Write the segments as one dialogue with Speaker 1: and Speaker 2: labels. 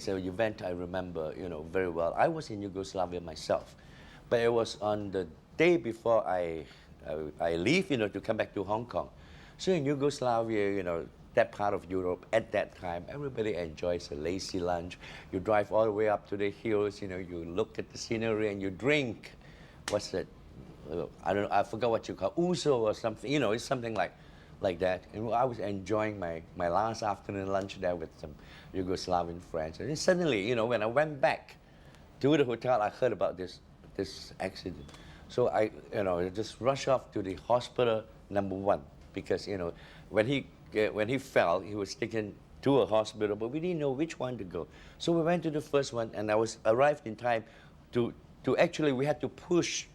Speaker 1: is an event I remember, very well. I was in Yugoslavia myself, but it was on the day before I leave, to come back to Hong Kong. So in Yugoslavia, that part of Europe at that time, everybody enjoys a lazy lunch. You drive all the way up to the hills, you look at the scenery and you drink. What's that? I don't know, I forgot what you call it, ouzo or something. It's something like that. And I was enjoying my last afternoon lunch there with some Yugoslavian friends. And then suddenly, when I went back to the hotel, I heard about this accident. So I just rushed off to the hospital #1 because, when he fell, he was taken to a hospital, but we didn't know which one to go. So we went to the first one, and I arrived in time to actually, we had to push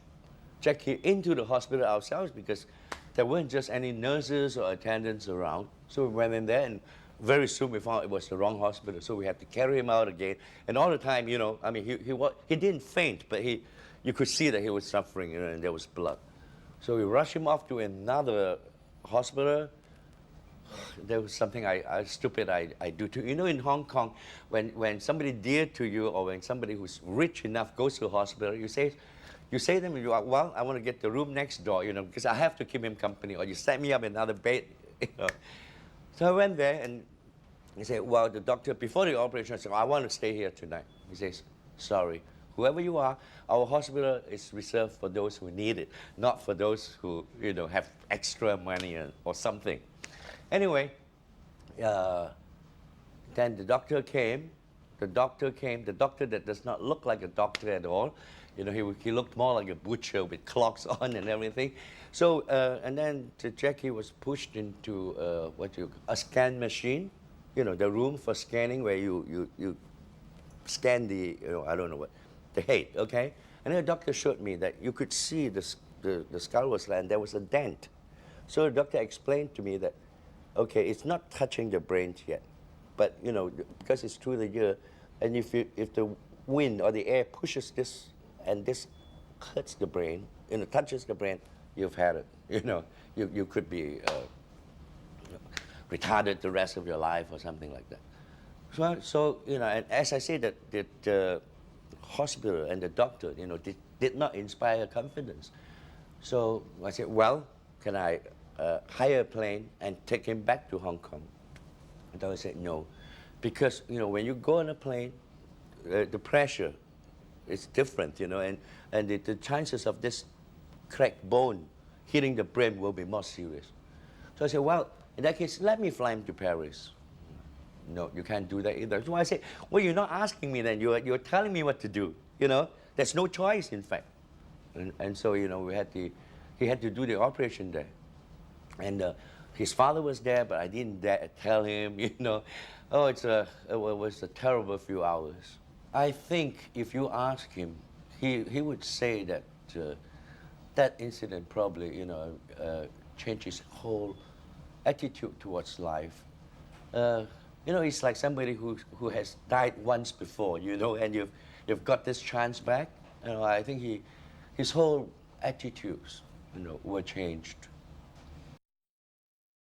Speaker 1: Jackie into the hospital ourselves because there weren't just any nurses or attendants around. So we went in there, and very soon we found it was the wrong hospital. So we had to carry him out again. And all the time, he didn't faint, but you could see that he was suffering, and there was blood. So we rushed him off to another hospital. There was something stupid I do too. In Hong Kong, when somebody dear to you or when somebody who's rich enough goes to a hospital, you say to them, well, I want to get the room next door, because I have to keep him company, or you set me up another bed, So I went there, and he said, well, the doctor, before the operation, I said, I want to stay here tonight. He says, sorry, whoever you are, our hospital is reserved for those who need it, not for those who, have extra money or something. Anyway, then the doctor came. The doctor that does not look like a doctor at all. He looked more like a butcher with clocks on and everything. So, and then Jackie was pushed into a scan machine, the room for scanning where you scan the, I don't know what, the head, okay? And then the doctor showed me that you could see the skull was there and there was a dent. So the doctor explained to me that, okay, it's not touching the brain yet, but because it's through the ear, and if the wind or the air pushes this and this hurts the brain, touches the brain, you've had it. You could be retarded the rest of your life or something like that. So and as I say, that the hospital and the doctor, did not inspire confidence. So I said, well, can I hire a plane and take him back to Hong Kong? And I said no, because when you go on a plane, the pressure is different, and the chances of this cracked bone hitting the brain will be more serious. So I said, well, in that case, let me fly him to Paris. No, you can't do that either. So I said, well, you're not asking me then, you're telling me what to do. There's no choice, in fact. And so he had to do the operation there. And his father was there, but I didn't dare tell him, Oh, it was a terrible few hours. I think if you ask him, he would say that that incident probably, changed his whole attitude towards life. It's like somebody who has died once before, and you've got this chance back. I think his whole attitudes, were changed.